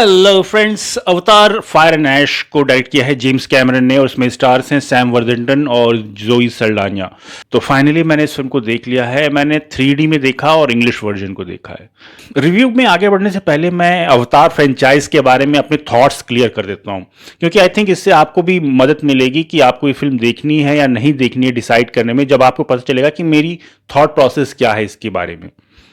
Hello friends, अवतार fire and ऐश को direct किया है जेम्स कैमरन ने और उसमें स्टार्स हैं सैम वर्थिंगटन और जोई सल्डानिया। तो फाइनली मैंने इस फिल्म को देख लिया है। मैंने 3D में देखा और इंग्लिश वर्जन को देखा है। रिव्यू में आगे बढ़ने से पहले मैं अवतार फ्रेंचाइज के बारे में अपने थॉट्स क्लियर कर देता हूँ, क्योंकि आई थिंक इससे आपको भी मदद मिलेगी कि आपको ये फिल्म देखनी है या नहीं देखनी है डिसाइड करने में, जब आपको पता चलेगा कि मेरी थॉट प्रोसेस क्या है इसके बारे में।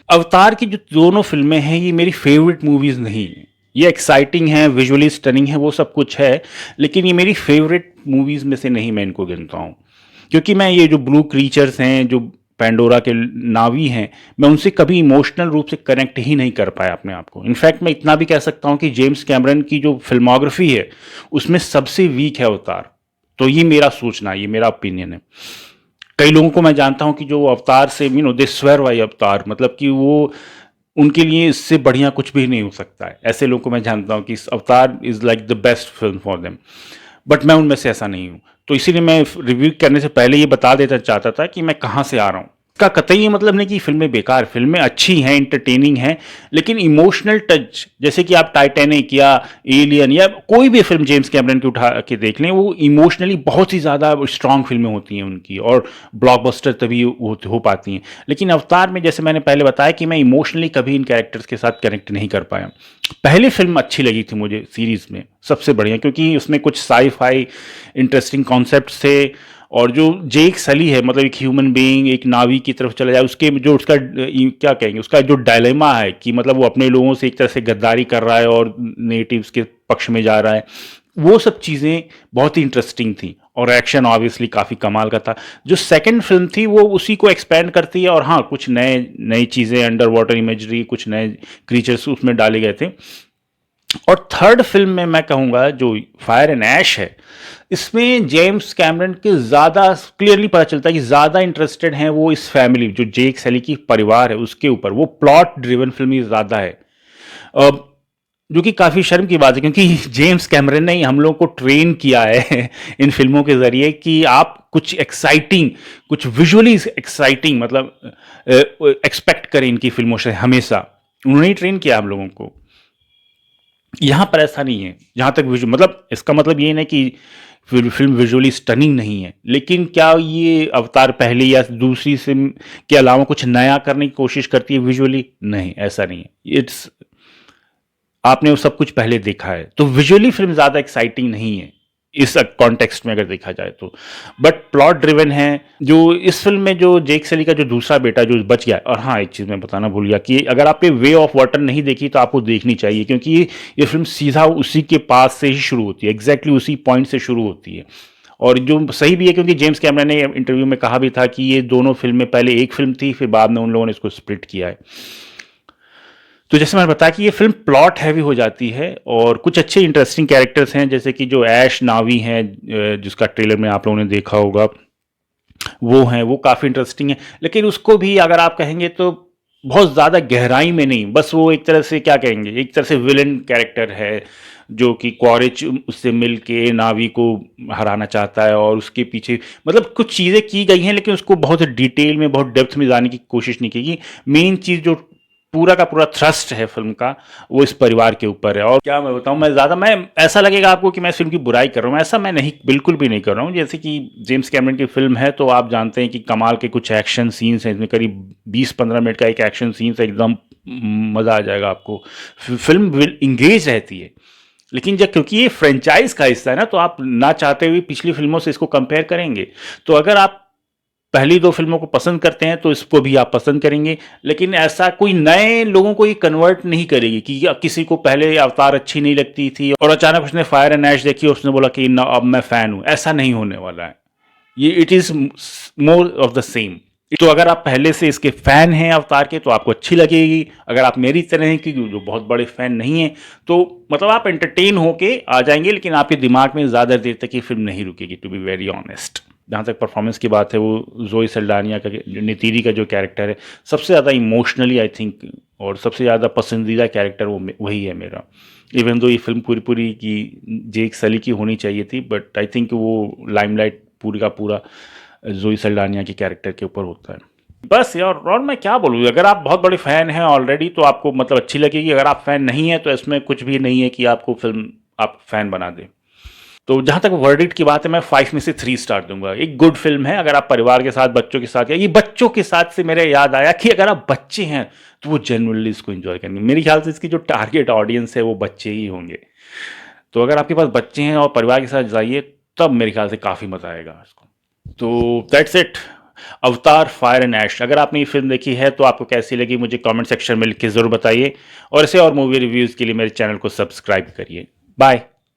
अवतार की जो दोनों फिल्में हैं ये मेरी फेवरेट मूवीज नहीं है। ये एक्साइटिंग है, विजुअली स्टनिंग है, वो सब कुछ है, लेकिन ये मेरी फेवरेट मूवीज में से नहीं मैं इनको गिनता हूँ। क्योंकि मैं ये जो ब्लू क्रीचर्स हैं, जो पैंडोरा के नावी हैं, मैं उनसे कभी इमोशनल रूप से कनेक्ट ही नहीं कर पाया अपने आप को। इनफैक्ट मैं इतना भी कह सकता हूँ कि जेम्स कैमरन की जो फिल्मोग्राफी है उसमें सबसे वीक है अवतार। तो ये मेरा सोचना, ये मेरा ओपिनियन है। कई लोगों को मैं जानता हूं कि जो अवतार से दे स्वेर बाय अवतार, मतलब कि वो उनके लिए इससे बढ़िया कुछ भी नहीं हो सकता है। ऐसे लोगों को मैं जानता हूं कि अवतार is like the best film for them, but मैं उनमें से ऐसा नहीं हूं। तो इसीलिए मैं रिव्यू करने से पहले ये बता देना चाहता था कि मैं कहां से आ रहा हूं। का कतई ये मतलब नहीं कि फिल्में बेकार, फिल्में अच्छी हैं, इंटरटेनिंग हैं, लेकिन इमोशनल टच, जैसे कि आप टाइटैनिक या एलियन या कोई भी फिल्म जेम्स कैमरन की उठा के देख लें, वो इमोशनली बहुत ही ज़्यादा स्ट्रांग फिल्में होती हैं उनकी, और ब्लॉकबस्टर तभी हो पाती हैं। लेकिन अवतार में, जैसे मैंने पहले बताया, कि मैं इमोशनली कभी इन कैरेक्टर्स के साथ कनेक्ट नहीं कर पाया। पहली फिल्म अच्छी लगी थी मुझे सीरीज में सबसे बढ़िया, क्योंकि उसमें कुछ साई फाई इंटरेस्टिंग कॉन्सेप्ट थे, और जो जेक सली है, मतलब एक ह्यूमन बीइंग एक नावी की तरफ चला जाए, उसके जो उसका क्या कहेंगे, उसका जो डायलेमा है कि मतलब वो अपने लोगों से एक तरह से गद्दारी कर रहा है और नेटिव्स के पक्ष में जा रहा है, वो सब चीज़ें बहुत ही इंटरेस्टिंग थी। और एक्शन ऑब्वियसली काफ़ी कमाल का था। जो सेकंड फिल्म थी वो उसी को एक्सपेंड करती है, और हाँ, कुछ नए नई चीज़ें, अंडर वाटर इमेजरी, कुछ नए क्रीचर्स उसमें डाले गए थे। और थर्ड फिल्म में मैं कहूँगा जो फायर एंड ऐश है, इसमें जेम्स कैमरन के ज़्यादा क्लियरली पता चलता है कि ज़्यादा इंटरेस्टेड हैं वो इस फैमिली, जो जेक सैली की परिवार है उसके ऊपर। वो प्लॉट ड्रिवन फिल्म ही ज़्यादा है, जो कि काफ़ी शर्म की बात है, क्योंकि जेम्स कैमरन ने ही हम लोगों को ट्रेन किया है इन फिल्मों के ज़रिए कि आप कुछ एक्साइटिंग, कुछ विजुअली एक्साइटिंग मतलब एक्सपेक्ट करें इनकी फिल्मों से हमेशा। उन्होंने ही ट्रेन किया हम लोगों को। यहाँ पर ऐसा नहीं है। जहाँ तक विजुअल, मतलब इसका मतलब ये नहीं कि फिल्म विजुअली स्टनिंग नहीं है, लेकिन क्या ये अवतार पहली या दूसरी फिल्म के अलावा कुछ नया करने की कोशिश करती है विजुअली? नहीं, ऐसा नहीं है। इट्स, आपने वो सब कुछ पहले देखा है, तो विजुअली फिल्म ज़्यादा एक्साइटिंग नहीं है इस कॉन्टेक्स्ट में अगर देखा जाए तो। बट प्लॉट ड्रिवन है। जो इस फिल्म में जो जेक सली का जो दूसरा बेटा जो बच गया, और हाँ, एक चीज़ मैं बताना भूल गया कि अगर आपने वे ऑफ वाटर नहीं देखी तो आपको देखनी चाहिए, क्योंकि ये फिल्म सीधा उसी के पास से ही शुरू होती है, एग्जैक्टली उसी पॉइंट से शुरू होती है। और जो सही भी है, क्योंकि जेम्स कैमरन ने इंटरव्यू में कहा भी था कि ये दोनों फिल्में पहले एक फिल्म थी, फिर बाद में उन लोगों ने इसको स्प्लिट किया है। तो जैसे मैंने बताया कि ये फिल्म प्लॉट हैवी हो जाती है, और कुछ अच्छे इंटरेस्टिंग कैरेक्टर्स हैं, जैसे कि जो ऐश नावी हैं, जिसका ट्रेलर में आप लोगों ने देखा होगा, वो हैं, वो काफ़ी इंटरेस्टिंग है। लेकिन उसको भी अगर आप कहेंगे तो बहुत ज़्यादा गहराई में नहीं, बस वो एक तरह से क्या कहेंगे, एक तरह से विलन कैरेक्टर है, जो कि क्वारिच उससे मिल के नावी को हराना चाहता है, और उसके पीछे मतलब कुछ चीज़ें की गई हैं, लेकिन उसको बहुत डिटेल में, बहुत डेप्थ में जाने की कोशिश नहीं की गई। मेन चीज़ जो पूरा का पूरा थ्रस्ट है फिल्म का, वो इस परिवार के ऊपर है। और क्या मैं बताऊं, मैं ऐसा लगेगा आपको कि मैं इस फिल्म की बुराई कर रहा हूँ, ऐसा मैं नहीं, बिल्कुल भी नहीं कर रहा हूँ। जैसे कि जेम्स कैमरन की फिल्म है, तो आप जानते हैं कि कमाल के कुछ एक्शन सीन्स हैं इसमें, करीब 20-15 मिनट का एक एक्शन सीन है, एकदम मज़ा आ जाएगा आपको। फिल्म इंगेज रहती है। लेकिन जब, क्योंकि ये फ्रेंचाइज का हिस्सा है ना, तो आप ना चाहते हुए पिछली फिल्मों से इसको कंपेयर करेंगे। तो अगर आप पहली दो फिल्मों को पसंद करते हैं तो इसको भी आप पसंद करेंगे। लेकिन ऐसा कोई नए लोगों को ये कन्वर्ट नहीं करेगी कि किसी को पहले अवतार अच्छी नहीं लगती थी और अचानक उसने फायर एंड ऐश देखी और उसने बोला कि ना, अब मैं फैन हूं। ऐसा नहीं होने वाला है। ये it is more of the same. तो अगर आप पहले से इसके फैन हैं अवतार के, तो आपको अच्छी लगेगी। अगर आप मेरी तरह हैं कि जो बहुत बड़े फैन नहीं हैं, तो मतलब आप एंटरटेन होके आ जाएंगे, लेकिन आपके दिमाग में ज़्यादा देर तक ये फिल्म नहीं रुकेगी, टू बी वेरी ऑनेस्ट। जहाँ तक परफॉर्मेंस की बात है, वो जोई सल्डानिया का, जो नेतीरी का जो कैरेक्टर है, सबसे ज़्यादा इमोशनली आई थिंक, और सबसे ज़्यादा पसंदीदा कैरेक्टर वो वही है मेरा। इवन दो ये फिल्म पूरी पूरी की जेक सली की होनी चाहिए थी, बट आई थिंक वो लाइमलाइट पूरी का पूरा जोई सल्डानिया के कैरेक्टर के ऊपर होता है। बस यार, और मैं क्या बोलूँ, अगर आप बहुत बड़े फ़ैन हैं ऑलरेडी तो आपको मतलब अच्छी लगेगी, अगर आप फ़ैन नहीं हैं तो इसमें कुछ भी नहीं है कि आपको फ़िल्म आप फ़ैन बना दें। तो जहाँ तक वर्डिक्ट की बात है, मैं 5 में से 3 स्टार दूँगा। एक गुड फ़िल्म है, अगर आप परिवार के साथ, बच्चों के साथ, या ये बच्चों के साथ से मेरे याद आया कि अगर आप बच्चे हैं, तो वो जेनुइनली इसको एन्जॉय करेंगे। मेरे ख्याल से इसकी जो टारगेट ऑडियंस है वो बच्चे ही होंगे। तो अगर आपके पास बच्चे हैं और परिवार के साथ जाइए, तब मेरे ख्याल से काफ़ी मज़ा आएगा इसको। तो दैट्स इट, अवतार फायर एंड ऐश। अगर आपने ये फ़िल्म देखी है तो आपको कैसी लगी मुझे कमेंट सेक्शन में लिख के ज़रूर बताइए, और ऐसे और मूवी रिव्यूज़ के लिए मेरे चैनल को सब्सक्राइब करिए। बाय।